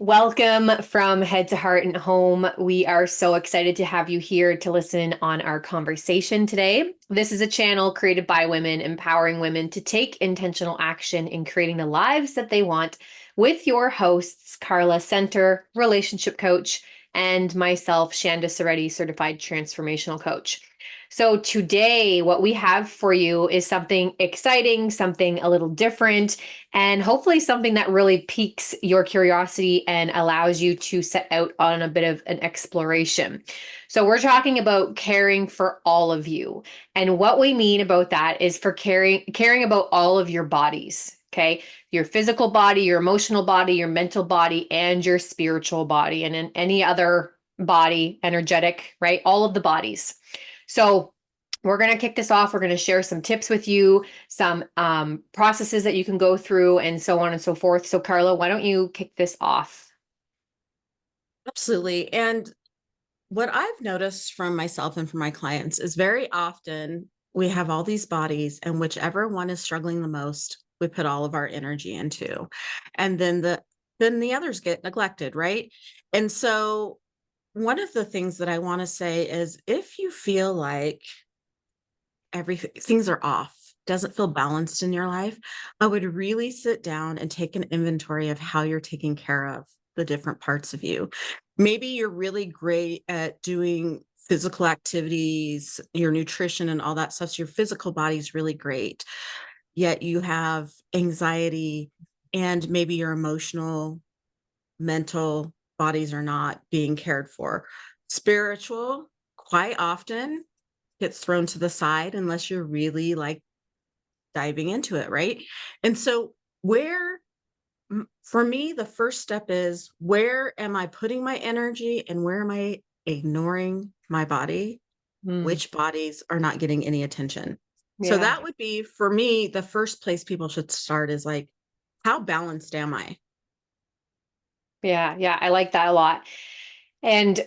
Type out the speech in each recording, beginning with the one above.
Welcome from Head to Heart and Home. We are so excited to have you here to listen on our conversation today. This is a channel created by women, empowering women to take intentional action in creating the lives that they want, with your hosts, Carla Center, relationship coach, and myself, Shanda Ceretti, certified transformational coach. So today, what we have for you is something exciting, something a little different, and hopefully something that really piques your curiosity and allows you to set out on a bit of an exploration. So we're talking about caring for all of you. And what we mean about that is for caring about all of your bodies, okay? Your physical body, your emotional body, your mental body, and your spiritual body, and in any other body, energetic, right? All of the bodies. So we're going to kick this off. We're going to share some tips with you, some processes that you can go through, and so on and so forth. So, Carla, why don't you kick this off? Absolutely. And what I've noticed from myself and from my clients is very often we have all these bodies, and whichever one is struggling the most, we put all of our energy into. And then the others get neglected, right? And so one of the things that I want to say is if you feel like everything things are off, doesn't feel balanced in your life, I would really sit down and take an inventory of how you're taking care of the different parts of you. Maybe you're really great at doing physical activities, your nutrition and all that stuff. So your physical body's really great. Yet you have anxiety and maybe your emotional, mental bodies are not being cared for. Spiritual, quite often gets thrown to the side unless you're really like diving into it, right? And so, for me, the first step is where am I putting my energy and where am I ignoring my body? Hmm. Which bodies are not getting any attention? So, Yeah. that would be for me, the first place people should start is like, how balanced am I? Yeah. Yeah. I like that a lot. And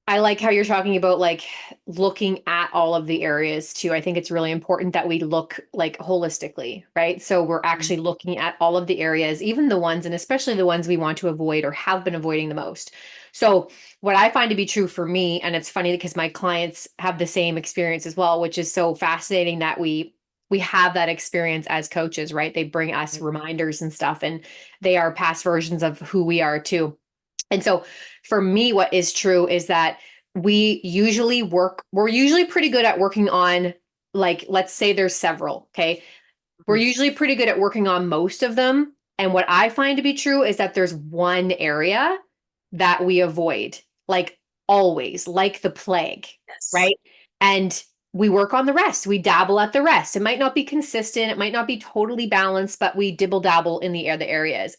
I like how you're talking about like looking at all of the areas too. I think it's really important that we look like holistically, right? So we're Mhm. actually looking at all of the areas, even the ones, and especially the ones we want to avoid or have been avoiding the most. So what I find to be true for me, and it's funny because my clients have the same experience as well, which is so fascinating that we have that experience as coaches, right? They bring us reminders and stuff, and they are past versions of who we are too. And so for me, what is true is that we're usually pretty good at working on, like, let's say there's several, okay? We're Mhm. usually pretty good at working on most of them. And what I find to be true is that there's one area that we avoid, like always, like the plague, Yes. right? And we work on the rest. We dabble at the rest. It might not be consistent, it might not be totally balanced, but we dibble dabble in the areas.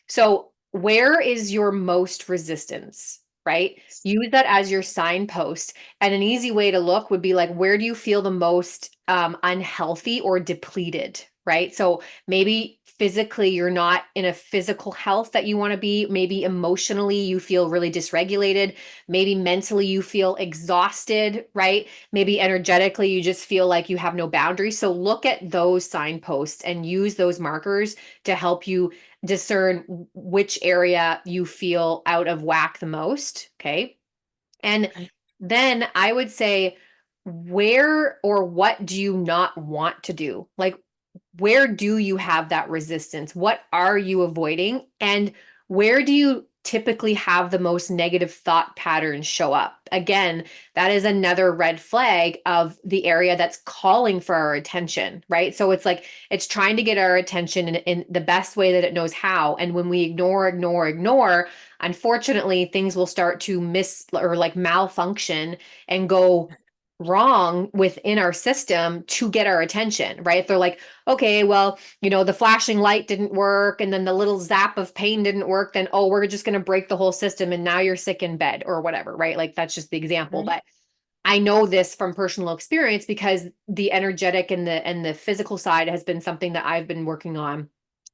So, where is your most resistance, right? Use that as your signpost. And an easy way to look would be like, where do you feel the most unhealthy or depleted, right? So, maybe physically, you're not in a physical health that you want to be. Maybe emotionally, you feel really dysregulated. Maybe mentally, you feel exhausted, right? Maybe energetically, you just feel like you have no boundaries. So, look at those signposts and use those markers to help you discern which area you feel out of whack the most. Okay. And Okay. then I would say, where or what do you not want to do? Like, where do you have that resistance? What are you avoiding? And where do you typically have the most negative thought patterns show up? Again, that is another red flag of the area that's calling for our attention, right? So it's like it's trying to get our attention in the best way that it knows how. And when we ignore, unfortunately, things will start to miss or like malfunction and go wrong within our system to get our attention, right? They're like, okay, well, the flashing light didn't work and then the little zap of pain didn't work, then, oh, we're just going to break the whole system and now you're sick in bed or whatever, right? Like that's just the example. Mhm. But I know this from personal experience because the energetic and the physical side has been something that I've been working on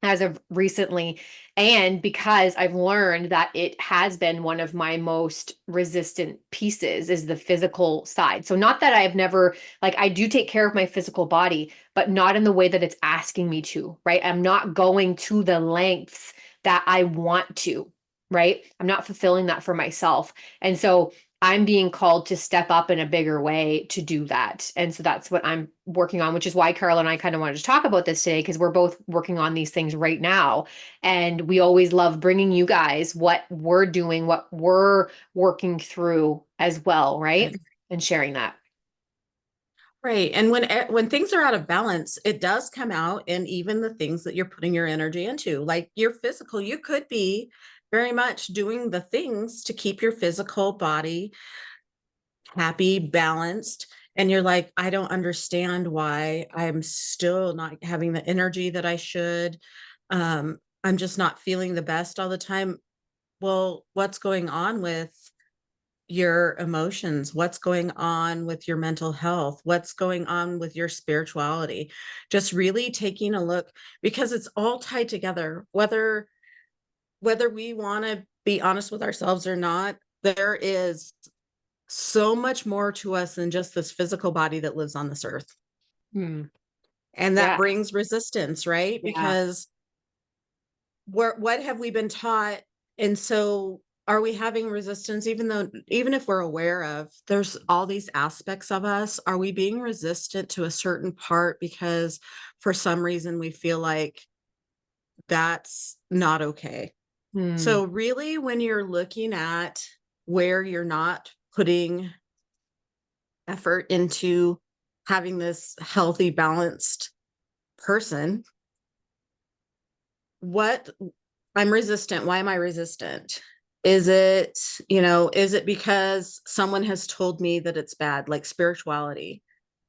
as of recently, and because I've learned that it has been one of my most resistant pieces is the physical side. So not that I've never, like, I do take care of my physical body, but not in the way that it's asking me to, right? I'm not going to the lengths that I want to. right? I'm not fulfilling that for myself. And so I'm being called to step up in a bigger way to do that. And so that's what I'm working on, which is why Carla and I kind of wanted to talk about this today, because we're both working on these things right now. And we always love bringing you guys what we're doing, what we're working through as well, right? Right. And sharing that. Right. And when things are out of balance, it does come out in even the things that you're putting your energy into. Like your physical, you could be very much doing the things to keep your physical body happy, balanced. And you're like, I don't understand why I'm still not having the energy that I should. I'm just not feeling the best all the time. Well, what's going on with your emotions? What's going on with your mental health? What's going on with your spirituality? Just really taking a look, because it's all tied together. Whether we want to be honest with ourselves or not, there is so much more to us than just this physical body that lives on this earth. Hmm. And that Yeah. brings resistance, right? Yeah. Because what have we been taught? And so are we having resistance, even if we're aware of there's all these aspects of us, are we being resistant to a certain part because for some reason we feel like that's not okay? Hmm. So really, when you're looking at where you're not putting effort into having this healthy, balanced person, what I'm resistant. Why am I resistant? Is it because someone has told me that it's bad, like spirituality?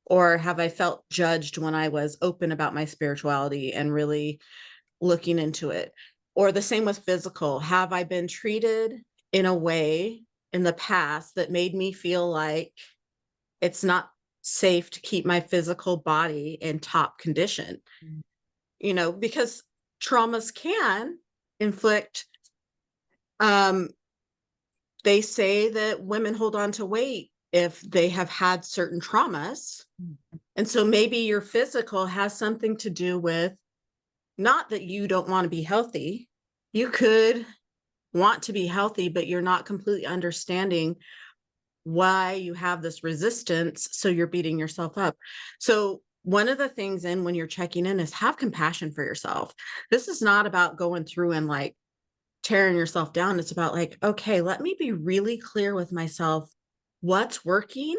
Or have I felt judged when I was open about my spirituality and really looking into it? Or the same with physical. Have I been treated in a way in the past that made me feel like it's not safe to keep my physical body in top condition? Because traumas can inflict, um, they say that women hold on to weight if they have had certain traumas. And so maybe your physical has something to do with, not that you don't want to be healthy. You could want to be healthy, but you're not completely understanding why you have this resistance. So you're beating yourself up. So one of the things in when you're checking in is have compassion for yourself. This is not about going through and like tearing yourself down. It's about like, okay, let me be really clear with myself what's working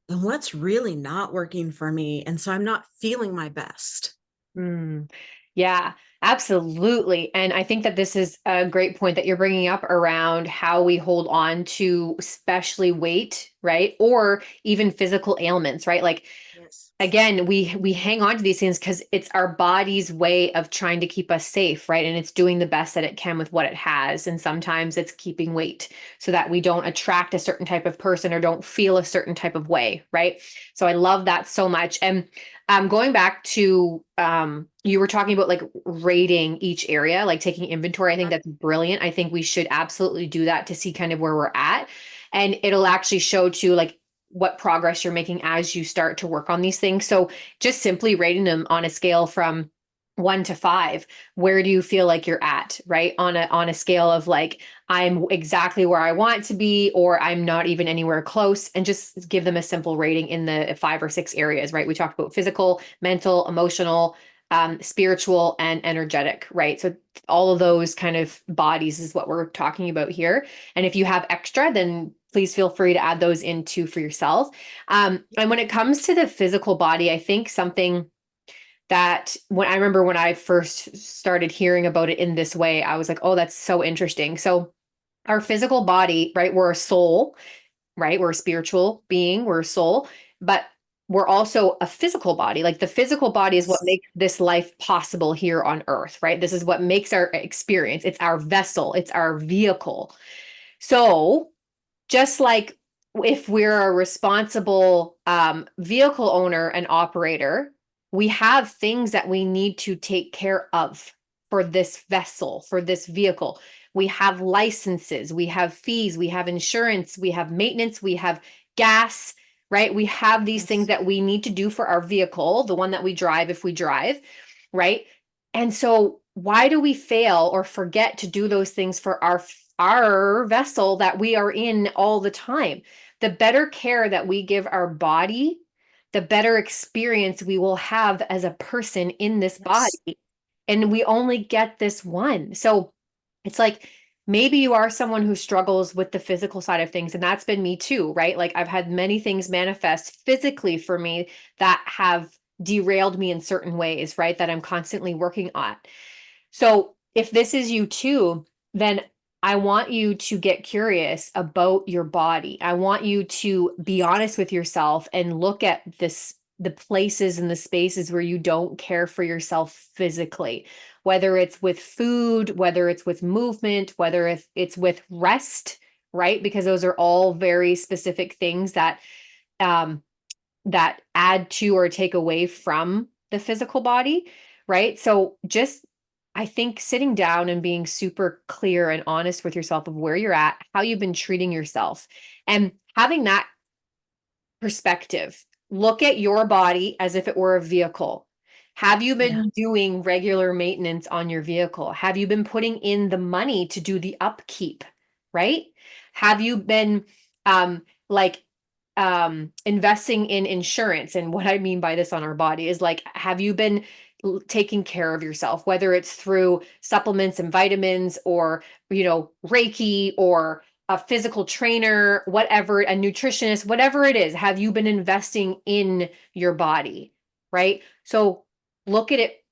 and what's really not working for me. And so I'm not feeling my best. Mm. Yeah, absolutely. And I think that this is a great point that you're bringing up around how we hold on to, especially weight, right? Or even physical ailments, right? Like, Yes. again, we hang on to these things because it's our body's way of trying to keep us safe, right? And it's doing the best that it can with what it has. And sometimes it's keeping weight so that we don't attract a certain type of person or don't feel a certain type of way, right? So I love that so much. And going back to you were talking about like rating each area, like taking inventory. I think that's brilliant. I think we should absolutely do that to see kind of where we're at. And it'll actually show too, like what progress you're making as you start to work on these things. So just simply rating them on a scale from 1 to 5, where do you feel like you're at, right? On a scale of like, I'm exactly where I want to be, or I'm not even anywhere close, and just give them a simple rating in the 5 or 6 areas, right? We talked about physical, mental, emotional, spiritual, and energetic, right? So all of those kind of bodies is what we're talking about here. And if you have extra, then please feel free to add those into for yourself. And when it comes to the physical body, I think something that when I remember when I first started hearing about it in this way, I was like, oh, that's so interesting. So our physical body, right? We're a soul, right? We're a spiritual being, we're a soul, but we're also a physical body. Like the physical body is what Yes. makes this life possible here on earth, right? This is what makes our experience. It's our vessel, it's our vehicle. So just like if we're a responsible vehicle owner and operator, we have things that we need to take care of for this vessel, for this vehicle. We have licenses, we have fees, we have insurance, we have maintenance, we have gas, right? We have these things Yes. that we need to do for our vehicle, the one that we drive if we drive, right? And so why do we fail or forget to do those things for our vessel that we are in all the time? The better care that we give our body, the better experience we will have as a person in this Yes. body. And we only get this one. So it's like maybe you are someone who struggles with the physical side of things, and that's been me too, right? Like I've had many things manifest physically for me that have derailed me in certain ways, right? That I'm constantly working on. So if this is you too, then I want you to get curious about your body. I want you to be honest with yourself and look at the places and the spaces where you don't care for yourself physically, whether it's with food, whether it's with movement, whether it's with rest, right? Because those are all very specific things um, that add to or take away from the physical body, right? So just I think sitting down and being super clear and honest with yourself of where you're at, how you've been treating yourself, and having that perspective. Look at your body as if it were a vehicle. Have you Yeah. been doing regular maintenance on your vehicle? Have you been putting in the money to do the upkeep, right? Have you been like investing in insurance? And what I mean by this on our body is like, have you been taking care of yourself, whether it's through supplements and vitamins or, Reiki or a physical trainer, whatever, a nutritionist, whatever it is, have you been investing in your body? Right. So look at it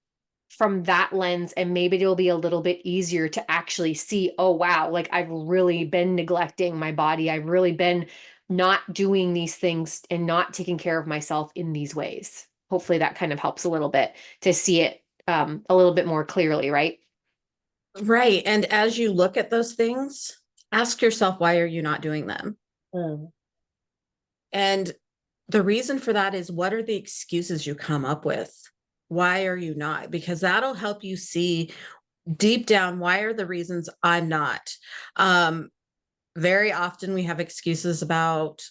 from that lens, and maybe it'll be a little bit easier to actually see, oh, wow, like I've really been neglecting my body. I've really been not doing these things and not taking care of myself in these ways. Hopefully that kind of helps a little bit to see it a little bit more clearly, right? Right. And as you look at those things, ask yourself, why are you not doing them? Mm. And the reason for that is, what are the excuses you come up with? Why are you not? Because that'll help you see deep down, why are the reasons I'm not? Um, Very often we have excuses about,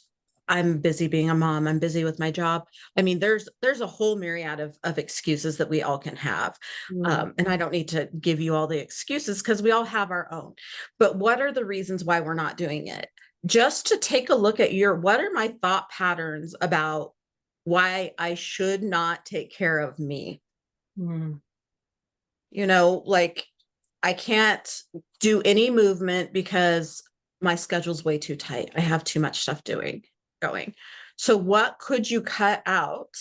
I'm busy being a mom, I'm busy with my job. I mean, there's a whole myriad of excuses that we all can have. Mm. And I don't need to give you all the excuses because we all have our own. But what are the reasons why we're not doing it? Just to take a look at what are my thought patterns about why I should not take care of me? Mm. Like, I can't do any movement because my schedule's way too tight. I have too much stuff going. So what could you cut out?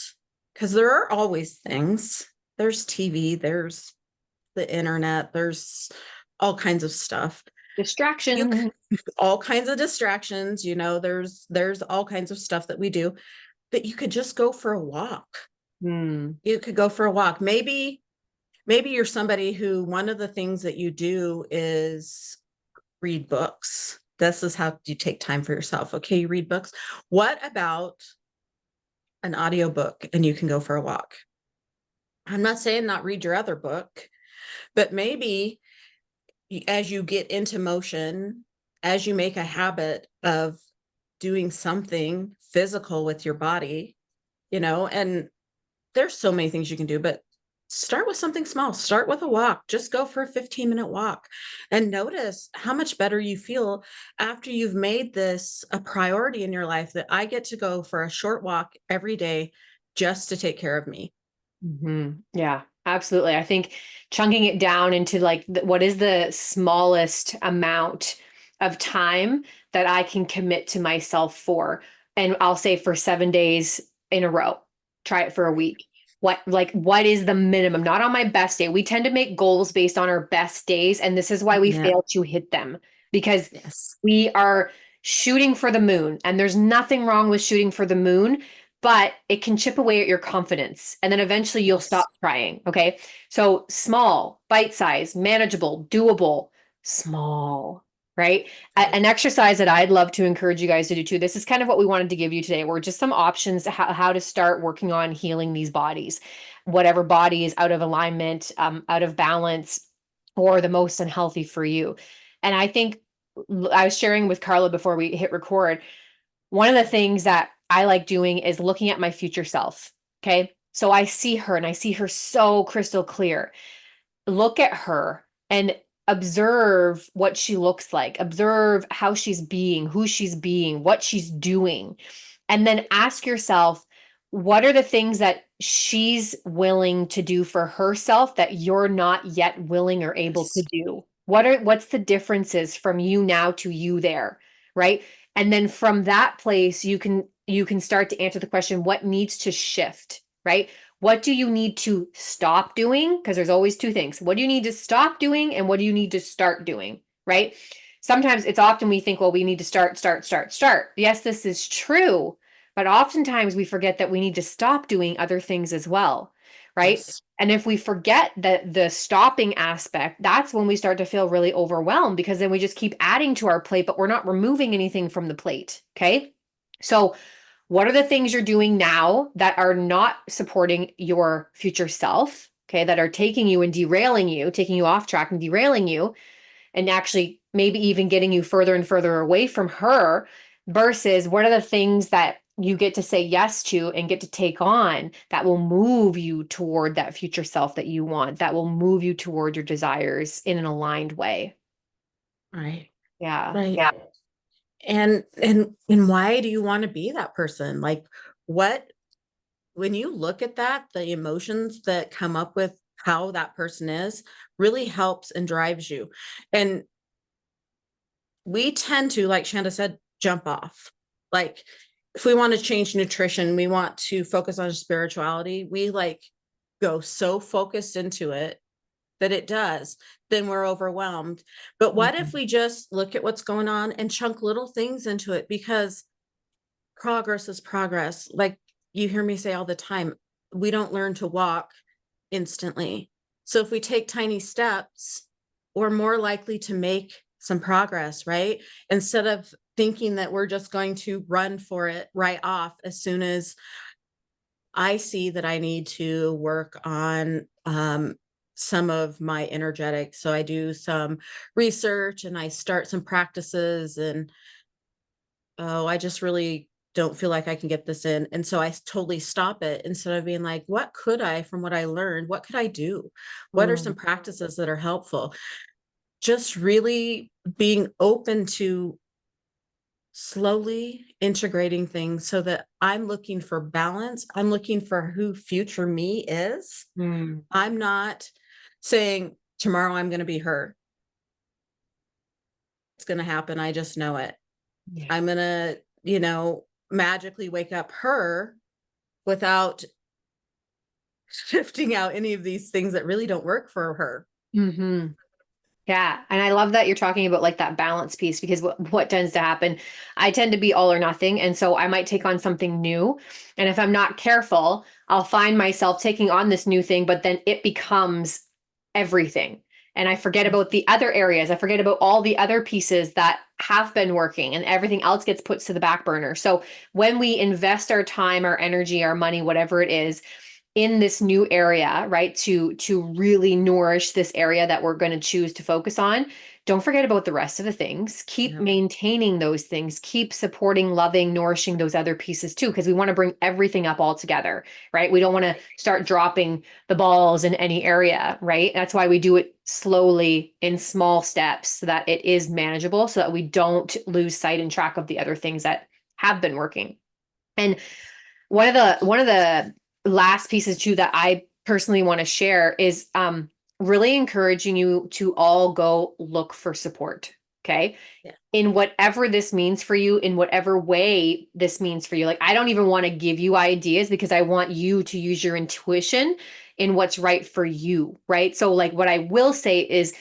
Because there are always things. There's TV, there's the internet, there's all kinds of stuff. You Distraction. all kinds of distractions, there's all kinds of stuff that we do that you could just go for a walk. Mm. You could go for a walk. Maybe you're somebody who, one of the things that you do is read books. This is how you take time for yourself. Okay, you read books. What about an audiobook and you can go for a walk? I'm not saying not read your other book, but maybe as you get into motion, as you make a habit of doing something physical with your body, and there's so many things you can do, but start with something small. Start with a walk. Just go for a 15-minute walk and notice how much better you feel after you've made this a priority in your life, that I get to go for a short walk every day just to take care of me. Yeah, absolutely. I think chunking it down into like what is the smallest amount of time that I can commit to myself for, and I'll say for 7 days in a row. Try it for a week. What is the minimum? Not on my best day. We tend to make goals based on our best days, and this is why we Yeah. fail to hit them because Yes. we are shooting for the moon, and there's nothing wrong with shooting for the moon, but it can chip away at your confidence. And then eventually you'll Yes. stop trying. Okay. So small, bite size, manageable, doable, small, right? Right. An exercise that I'd love to encourage you guys to do too. This is kind of what we wanted to give you today. We're just some options how to start working on healing these bodies, whatever body is out of alignment, out of balance, or the most unhealthy for you. And I think I was sharing with Carla before we hit record, one of the things that I like doing is looking at my future self. Okay. So I see her and I see her so crystal clear. look at her and observe what she looks like, observe how she's being, who she's being, what she's doing. And then ask yourself, what are the things that she's willing to do for herself that you're not yet willing or able to Yes. do? What's the differences from you now to you there, right? And then from that place, you can start to answer the question, what needs to shift, right? What do you need to stop doing? Because there's always two things. What do you need to stop doing and what do you need to start doing, right? Sometimes it's often we think, well, we need to start, start, start, start. Yes, this is true, but oftentimes we forget that we need to stop doing other things as well, right? Yes. And if we forget that the stopping aspect, that's when we start to feel really overwhelmed because then we just keep adding to our plate, but we're not removing anything from the plate. Okay. So, what are the things you're doing now that are not supporting your future self? Okay. That are taking you and derailing you, taking you off track and derailing you, and actually maybe even getting you further and further away from her versus what are the things that you get to say yes to and get to take on that will move you toward that future self that you want, that will move you toward your desires in an aligned way. Right. Yeah. Right. Yeah. And why do you want to be that person? Like, what, when you look at that, the emotions that come up with how that person is really helps and drives you. And we tend to, like Shanda said, jump off. Like, if we want to change nutrition, we want to focus on spirituality, we like go so focused into it that it does, then we're overwhelmed. But what if Mhm. we just look at what's going on and chunk little things into it? Because progress is progress. Like you hear me say all the time, we don't learn to walk instantly. So if we take tiny steps, we're more likely to make some progress, right? Instead of thinking that we're just going to run for it right off as soon as I see that I need to work on some of my energetics. So I do some research and I start some practices and oh, I just really don't feel like I can get this in. And so I totally stop it instead of being like, what could I, from what I learned, what could I do? What are Mm, some practices that are helpful? Just really being open to slowly integrating things so that I'm looking for balance. I'm looking for who future me is. mm, I'm not saying tomorrow I'm going to be her. It's going to happen. I just know it. yeah. I'm going to, magically wake up her without shifting out any of these things that really don't work for her. Hmm. Yeah, and I love that you're talking about like that balance piece because what tends to happen, I tend to be all or nothing, and so I might take on something new, and if I'm not careful, I'll find myself taking on this new thing, but then it becomes everything. And I forget about the other areas. I forget about all the other pieces that have been working and everything else gets put to the back burner. So when we invest our time, our energy, our money, whatever it is, in this new area, right? To really nourish this area that we're going to choose to focus on. Don't forget about the rest of the things. Keep Yep. maintaining those things. Keep supporting, loving, nourishing those other pieces too, because we want to bring everything up all together, right? We don't want to start dropping the balls in any area, right? That's why we do it slowly in small steps so that it is manageable, so that we don't lose sight and track of the other things that have been working. And one of the last pieces too that I personally want to share is really encouraging you to all go look for support. Okay. Yeah. In whatever this means for you, in whatever way this means for you. Like, I don't even want to give you ideas because I want you to use your intuition in what's right for you. Right. So, like, what I will say is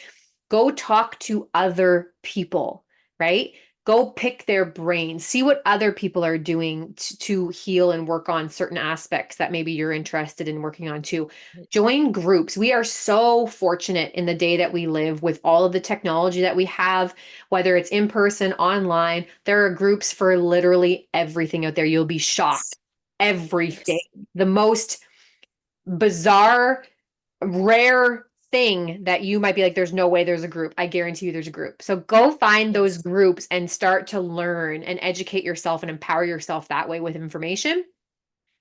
go talk to other people, right? Go pick their brains, see what other people are doing to heal and work on certain aspects that maybe you're interested in working on too. Join groups. We are so fortunate in the day that we live with all of the technology that we have, whether it's in person, online. There are groups for literally everything out there. You'll be shocked. Yes. Everything. Yes. The most bizarre, rare thing that you might be like, there's no way there's a group. I guarantee you there's a group. So go find those Yes. groups and start to learn and educate yourself and empower yourself that way with information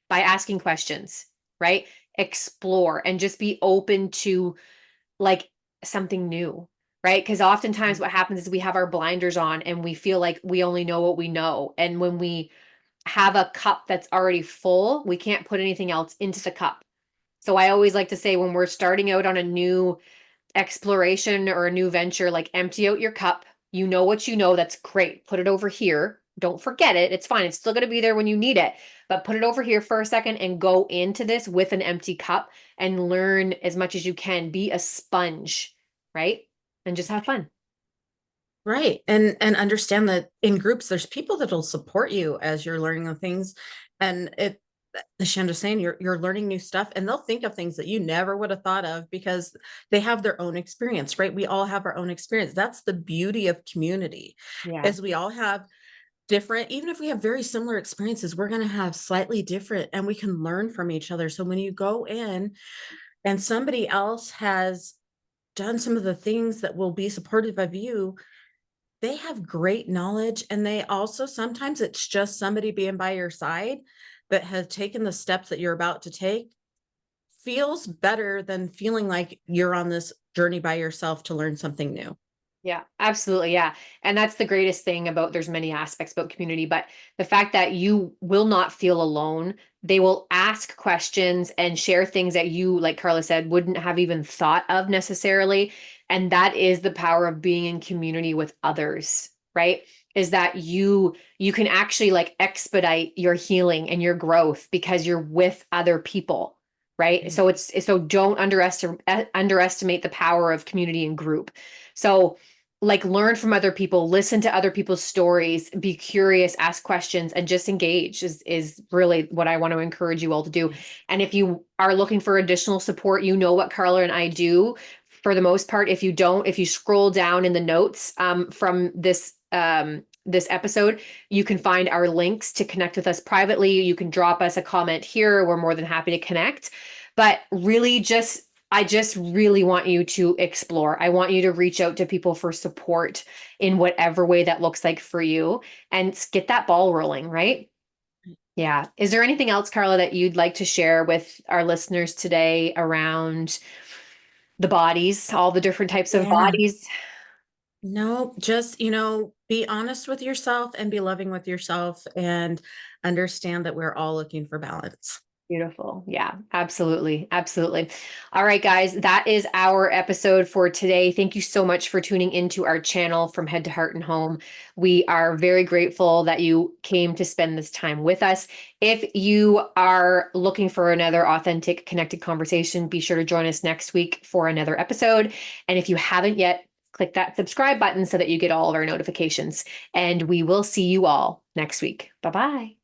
by asking questions, right? Explore and just be open to like something new, right? Because oftentimes what happens is we have our blinders on and we feel like we only know what we know. And when we have a cup that's already full, we can't put anything else into the cup. So I always like to say when we're starting out on a new exploration or a new venture, like empty out your cup. You know what you know. That's great. Put it over here. Don't forget it. It's fine. It's still going to be there when you need it, but put it over here for a second and go into this with an empty cup and learn as much as you can. Be a sponge, right? And just have fun. Right. And understand that in groups there's people that'll support you as you're learning the things. And it as Shanda's saying, you're learning new stuff and they'll think of things that you never would have thought of because they have their own experience, right? We all have our own experience. That's the beauty of community, Yeah. is we all have different, even if we have very similar experiences, we're going to have slightly different and we can learn from each other. So when you go in and somebody else has done some of the things that will be supportive of you, they have great knowledge, and they also sometimes it's just somebody being by your side that has taken the steps that you're about to take, feels better than feeling like you're on this journey by yourself to learn something new. Yeah, absolutely. Yeah. And that's the greatest thing about there's many aspects about community, but the fact that you will not feel alone, they will ask questions and share things that you, like Carla said, wouldn't have even thought of necessarily. And that is the power of being in community with others, right? Is that you can actually like expedite your healing and your growth because you're with other people, right? Right. So don't underestimate the power of community and group. So like learn from other people, listen to other people's stories, be curious, ask questions, and just engage is really what I want to encourage you all to do. Yes. And if you are looking for additional support, you know what Carla and I do for the most part. If you don't, if you scroll down in the notes from this episode, you can find our links to connect with us privately. You can drop us a comment here. We're more than happy to connect. But really just I just really want you to explore. I want you to reach out to people for support in whatever way that looks like for you and get that ball rolling, right? Yeah. Is there anything else, Carla, that you'd like to share with our listeners today around the bodies, all the different types of Yeah. bodies? No, just, be honest with yourself and be loving with yourself and understand that we're all looking for balance. Beautiful. Yeah, absolutely. Absolutely. All right, guys, that is our episode for today. Thank you so much for tuning into our channel From Head to Heart and Home. We are very grateful that you came to spend this time with us. If you are looking for another authentic, connected conversation, be sure to join us next week for another episode. And if you haven't yet, click that subscribe button so that you get all of our notifications. And we will see you all next week. Bye bye.